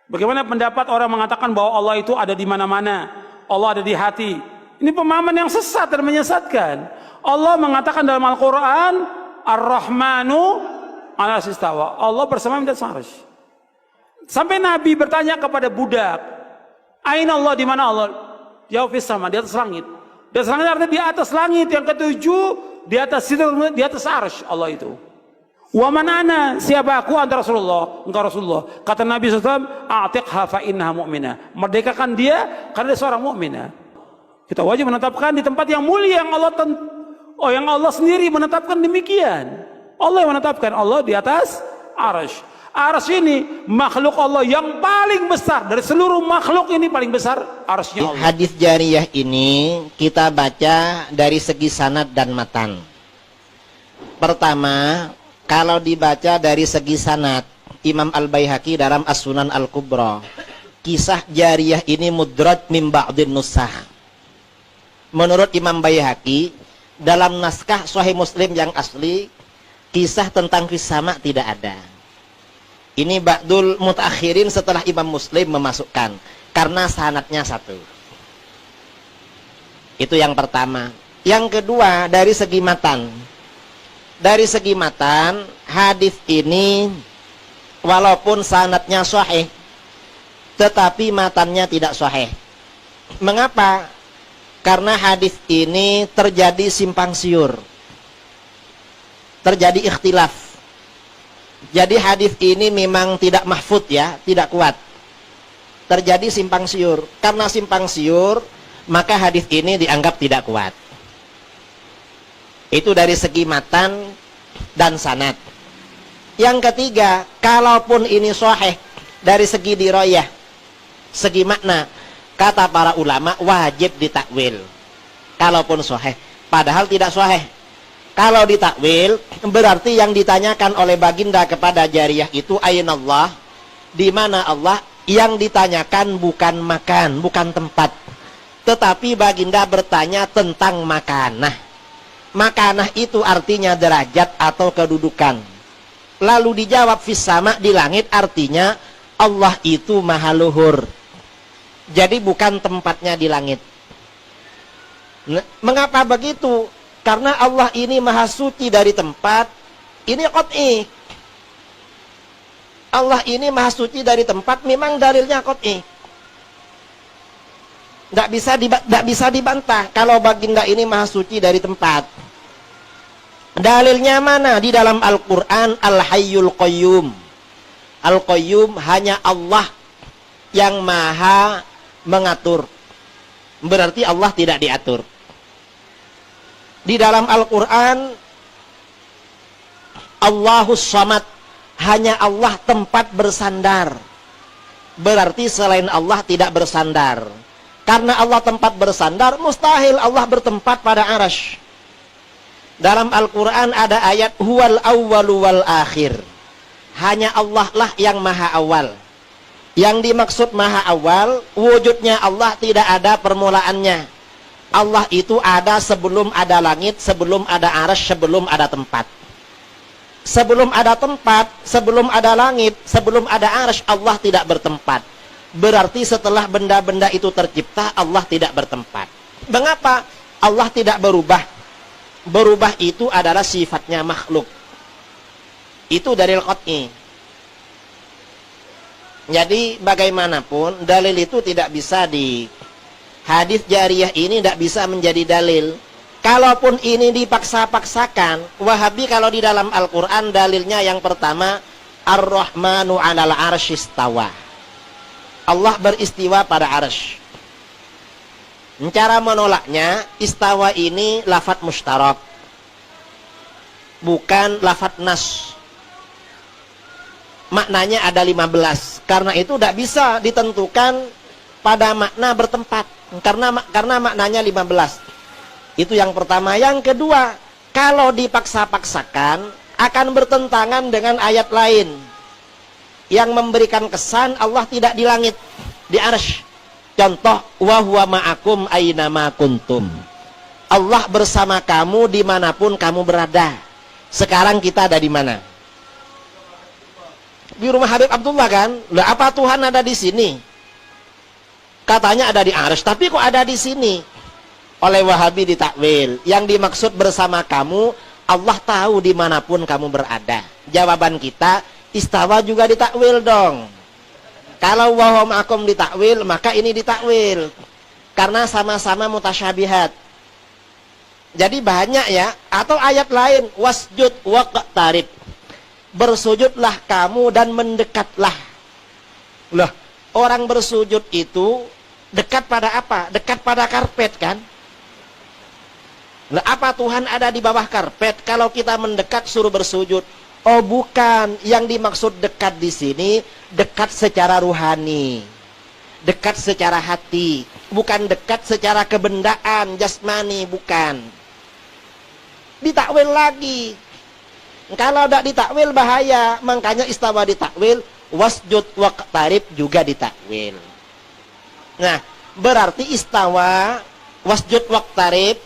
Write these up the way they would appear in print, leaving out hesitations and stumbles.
Bagaimana pendapat orang mengatakan bahwa Allah itu ada di mana-mana, Allah ada di hati? Ini pemahaman yang sesat dan menyesatkan. Allah mengatakan dalam Al-Quran, Ar-Rahmanu 'alas istawa. Allah bersama di atas arsy. Sampai Nabi bertanya kepada budak, Aina Allah, di mana Allah? Jawab fis sama, di atas langit. Di atas langit artinya di atas langit. Yang ketujuh, di atas sidr, di atas arsy Allah itu. Wa man ana, siapa aku? Anta Rasulullah, engkau Rasulullah. Kata Nabi SAW, a'tiqha fa innaha mu'minah. Merdekakan dia karena dia seorang mukminah. Kita wajib menetapkan di tempat yang mulia yang Allah sendiri menetapkan demikian. Allah yang menetapkan, Allah di atas arsy. Arsy ini makhluk Allah yang paling besar dari seluruh makhluk, ini paling besar arsy-nya Allah. Hadis jariyah ini kita baca dari segi sanad dan matan. Pertama, kalau dibaca dari segi sanad, Imam Al-Baihaqi dalam As-Sunan Al-Kubra, kisah jariyah ini mudraj min ba'din nusah. Menurut Imam Baihaqi, dalam naskah Sahih Muslim yang asli, kisah tentang kisama tidak ada. Ini ba'dul mutaakhirin setelah Imam Muslim memasukkan, karena sanadnya satu. Itu yang pertama. Yang kedua, dari segi matan. Dari segi matan, hadis ini walaupun sanadnya sahih, tetapi matannya tidak sahih. Mengapa? Karena hadis ini terjadi simpang siur, terjadi ikhtilaf. Jadi hadis ini memang tidak mahfud ya, tidak kuat. Terjadi simpang siur. Karena simpang siur, maka hadis ini dianggap tidak kuat. Itu dari segi matan dan sanad. Yang ketiga, kalaupun ini sahih dari segi dirayah, segi makna, kata para ulama wajib ditakwil. Kalaupun sahih, padahal tidak sahih. Kalau ditakwil, berarti yang ditanyakan oleh baginda kepada jariyah itu aina Allah, di mana Allah. Yang ditanyakan bukan makan, bukan tempat, tetapi baginda bertanya tentang makanah. Makanah itu artinya derajat atau kedudukan. Lalu dijawab fis sama, di langit, artinya Allah itu maha luhur. Jadi bukan tempatnya di langit. Mengapa begitu? Karena Allah ini maha suci dari tempat. Ini qat'i. Allah ini maha suci dari tempat, memang dalilnya qat'i. Tidak bisa dibantah kalau baginda ini maha suci dari tempat. Dalilnya mana? Di dalam Al-Quran, Al-Hayyul Qayyum. Al-Qayyum hanya Allah yang maha mengatur. Berarti Allah tidak diatur. Di dalam Al-Quran, Allahus Samad, hanya Allah tempat bersandar. Berarti selain Allah tidak bersandar. Karena Allah tempat bersandar, mustahil Allah bertempat pada arasy. Dalam Al-Quran ada ayat huwal awwalu wal akhir. Hanya Allah lah yang maha awal. Yang dimaksud maha awal, wujudnya Allah tidak ada permulaannya. Allah itu ada sebelum ada langit, sebelum ada arasy, sebelum ada tempat. Sebelum ada tempat, sebelum ada langit, sebelum ada arasy, Allah tidak bertempat. Berarti setelah benda-benda itu tercipta, Allah tidak bertempat. Mengapa? Allah tidak berubah. Berubah itu adalah sifatnya makhluk. Itu dalil qat'i. Jadi bagaimanapun dalil itu tidak bisa hadis jariyah ini tidak bisa menjadi dalil. Kalaupun ini dipaksa-paksakan, Wahabi kalau di dalam Al-Quran dalilnya yang pertama, Ar-Rahmanu 'alal 'arsy istawa. Allah beristiwa pada arsy. Cara menolaknya, istawa ini lafadz mustarak, bukan lafadz nas. Maknanya ada 15. Karena itu tidak bisa ditentukan pada makna bertempat. Karena maknanya 15. Itu yang pertama. Yang kedua, kalau dipaksa-paksakan akan bertentangan dengan ayat lain yang memberikan kesan Allah tidak di langit, di arsy. Contoh, wa huwa ma'akum aynama kuntum. Allah bersama kamu dimanapun kamu berada. Sekarang kita ada di mana? Di rumah Habib Abdullah kan? Lah apa Tuhan ada di sini? Katanya ada di arsy, tapi kok ada di sini? Oleh Wahabi ditakwil. Yang dimaksud bersama kamu, Allah tahu dimanapun kamu berada. Jawaban kita, istawa juga ditakwil dong. Kalau wa huwa ma'akum ditakwil, maka ini ditakwil. Karena sama-sama mutasyabihat. Jadi banyak ya. Atau ayat lain, wasjud waqtarib. Bersujudlah kamu dan mendekatlah. Lah, orang bersujud itu dekat pada apa? Dekat pada karpet kan? Lah apa Tuhan ada di bawah karpet? Kalau kita mendekat suruh bersujud. Oh bukan, yang dimaksud dekat di sini dekat secara ruhani, dekat secara hati, bukan dekat secara kebendaan jasmani, bukan. Ditakwil lagi. Kalau tidak ditakwil bahaya, makanya istawa ditakwil, wasjud waqtarib juga ditakwil. Nah, berarti istawa, wasjud waqtarib,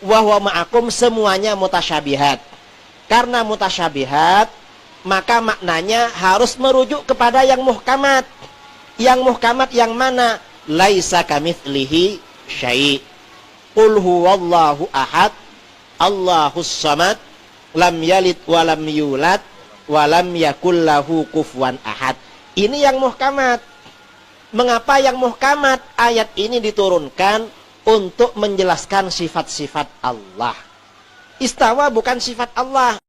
wa huwa ma'akum semuanya mutasyabihat. Karena mutasyabihat, maka maknanya harus merujuk kepada yang muhkamat. Yang muhkamat yang mana? Laisa kamitslihi syai'. Qul huwallahu ahad, Allahus samad, lam yalid wa lam yulad wa lam yakul lahu kufuwan ahad. Ini yang muhkamat. Mengapa yang muhkamat? Ayat ini diturunkan untuk menjelaskan sifat-sifat Allah. Istawa bukan sifat Allah.